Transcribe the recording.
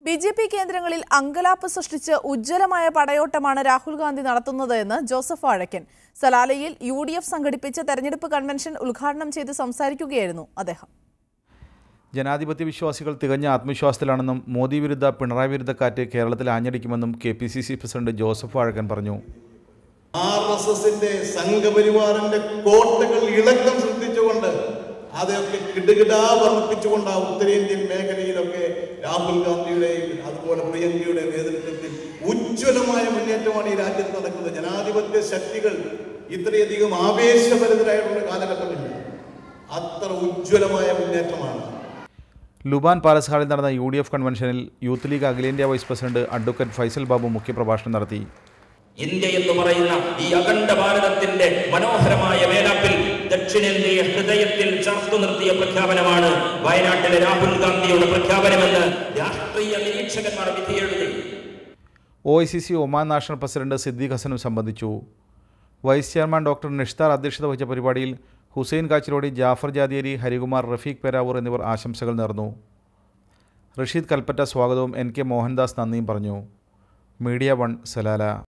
BJP കേന്ദ്രങ്ങളിൽ അങ്കലാപ്പ് സൃഷ്ടിച്ച് ഉജ്ജ്വലമായ പടയോട്ടമാണ് രാഹുൽ ഗാന്ധി നടത്തുന്നതെന്ന് ജോസഫ് വാഴക്കൻ. സലാലയിൽ യുഡിഎഫ് സംഘടിപ്പിച്ച തെരഞ്ഞെടുപ്പ് കൺവെൻഷൻ ഉദ്ഘാടനം ചെയ്ത് സംസാരിക്കുകയായിരുന്നു അദ്ദേഹം. ജനാധിപത്യ വിശ്വാസികൾ തികഞ്ഞ ആത്മവിശ്വാസത്തിലാണെന്നും മോദി വിരുദ്ധ പിണറായി വിരുദ്ധ കാറ്റ് കേരളത്തിൽ ആഞ്ഞടിക്കുമെന്നും KPCC പ്രസിഡന്റ് ജോസഫ് വാഴക്കൻ പറഞ്ഞു. RSSന്റെ സംഘപരിവാറിന്റെ കോട്ടകൾ ഇളക്കം സൃഷ്ടിച്ചുകൊണ്ട് അതൊക്കെ കിടുകിടാ വർദ്ധിപ്പിച്ചുകൊണ്ട് ഉത്തരേന്ത്യൻ മേഖലയിലൊക്കെ രാഹുൽ ഗാന്ധിയുടെയും അതുപോലെ പ്രിയങ്കയുടെ നേതൃത്വത്തിൽ ഉജ്ജ്വലമായ മുന്നേറ്റമാണ് ഈ രാജ്യത്ത് നടക്കുന്നത്. ജനാധിപത്യ ശക്തികൾ ഇത്രയധികം ആവേശഭരിതരായിട്ടുള്ള കാലഘട്ടമില്ല. അത്ര ഉജ്ജ്വലമായ മുന്നേറ്റമാണ്. ലുബാൻ പാലസ് ഹാളിൽ നടന്ന UDF കൺവെൻഷനിൽ യൂത്ത് ലീഗ് അഖിലേന്ത്യാ vice president advocate Faisal Babu മുഖ്യപ്രഭാഷണം നടത്തി. ഇന്ത്യ എന്ന് പറയുന്ന ഈ അഖണ്ഡ ഭാരതത്തിന്റെ മനോഹരമായ മേലാപ്പിൽ ദക്ഷിണേന്ത്യയെ ഹൃദയത്തിൽ ചേർത്തു നിർത്തിയ പ്രഖ്യാപനമാണ് വയനാട്ടിലെ രാഹുൽ ഗാന്ധിയുടെ പ്രഖ്യാപനമെന്ന് രാഷ്ട്രീയ നിരീക്ഷകന്മാർ വിധിയെഴുതി. OICC Oman national president Siddique ഹസനും സംബന്ധിച്ചു. വൈസ് ചെയർമാൻ ഡോക്ടർ നിഷ്താർ അധ്യക്ഷത വഹിച്ച പരിപാടിയിൽ ഹുസൈൻ കാച്ചിലോടി, ജാഫർ ജാദിയേരി, ഹരികുമാർ, റഫീഖ് പെരാവൂർ എന്നിവർ ആശംസകൾ നേർന്നു. റഷീദ് കൽപ്പറ്റ സ്വാഗതവും NK മോഹൻദാസ് നന്ദിയും പറഞ്ഞു. Media 1 Salalah.